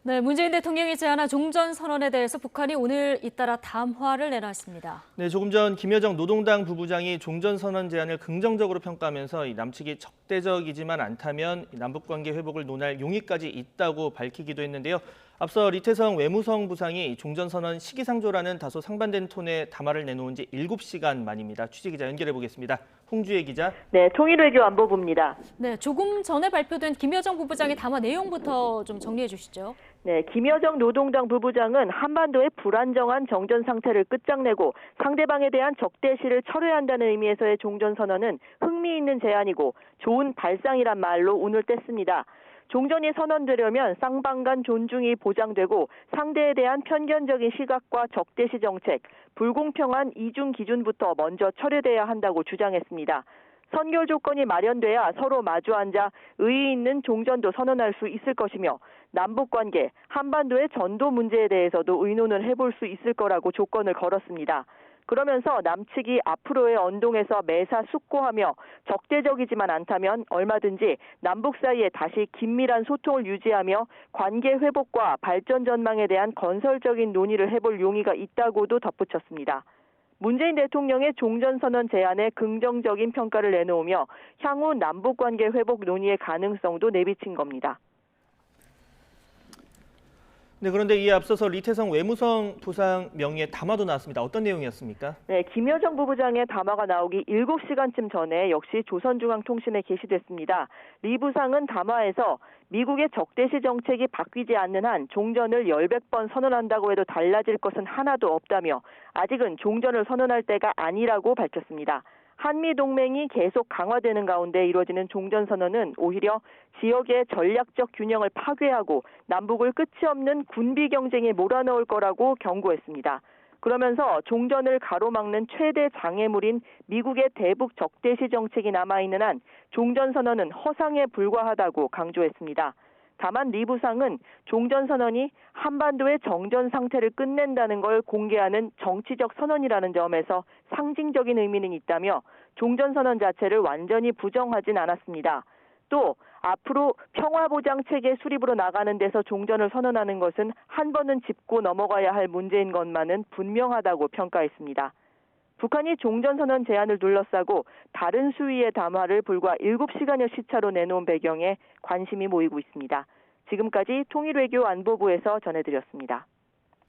네, 문재인 대통령이 제안한 종전선언에 대해서 북한이 오늘 잇따라 담화를 내놨습니다. 네, 조금 전 김여정 노동당 부부장이 종전선언 제안을 긍정적으로 평가하면서 남측이 적대적이지만 않다면 남북관계 회복을 논할 용의까지 있다고 밝히기도 했는데요. 앞서 리태성 외무성 부상이 종전선언 시기상조라는 다소 상반된 톤의 담화를 내놓은 지 7시간 만입니다. 취재기자 연결해 보겠습니다. 홍주혜 기자. 네, 통일외교 안보부입니다. 네, 조금 전에 발표된 김여정 부부장의 담화 내용부터 좀 정리해 주시죠. 네, 김여정 노동당 부부장은 한반도의 불안정한 정전 상태를 끝장내고 상대방에 대한 적대시를 철회한다는 의미에서의 종전선언은 흥미있는 제안이고 좋은 발상이란 말로 운을 뗐습니다. 종전이 선언되려면 쌍방 간 존중이 보장되고 상대에 대한 편견적인 시각과 적대시 정책, 불공평한 이중 기준부터 먼저 철회돼야 한다고 주장했습니다. 선결 조건이 마련돼야 서로 마주 앉아 의의 있는 종전도 선언할 수 있을 것이며 남북관계, 한반도의 전도 문제에 대해서도 의논을 해볼 수 있을 거라고 조건을 걸었습니다. 그러면서 남측이 앞으로의 언동에서 매사 숙고하며 적대적이지만 않다면 얼마든지 남북 사이에 다시 긴밀한 소통을 유지하며 관계 회복과 발전 전망에 대한 건설적인 논의를 해볼 용의가 있다고도 덧붙였습니다. 문재인 대통령의 종전선언 제안에 긍정적인 평가를 내놓으며 향후 남북관계 회복 논의의 가능성도 내비친 겁니다. 네, 그런데 이에 앞서서 리태성 외무성 부상 명의의 담화도 나왔습니다. 어떤 내용이었습니까? 네, 김여정 부부장의 담화가 나오기 7시간쯤 전에 역시 조선중앙통신에 게시됐습니다. 리 부상은 담화에서 미국의 적대시 정책이 바뀌지 않는 한 종전을 열백 번 선언한다고 해도 달라질 것은 하나도 없다며 아직은 종전을 선언할 때가 아니라고 밝혔습니다. 한미동맹이 계속 강화되는 가운데 이루어지는 종전선언은 오히려 지역의 전략적 균형을 파괴하고 남북을 끝이 없는 군비 경쟁에 몰아넣을 거라고 경고했습니다. 그러면서 종전을 가로막는 최대 장애물인 미국의 대북 적대시 정책이 남아있는 한 종전선언은 허상에 불과하다고 강조했습니다. 다만 리 부상은 종전선언이 한반도의 정전 상태를 끝낸다는 걸 공개하는 정치적 선언이라는 점에서 상징적인 의미는 있다며 종전선언 자체를 완전히 부정하진 않았습니다. 또 앞으로 평화보장체계 수립으로 나가는 데서 종전을 선언하는 것은 한 번은 짚고 넘어가야 할 문제인 것만은 분명하다고 평가했습니다. 북한이 종전선언 제안을 둘러싸고 다른 수위의 담화를 불과 7시간여 시차로 내놓은 배경에 관심이 모이고 있습니다. 지금까지 통일외교 안보부에서 전해드렸습니다.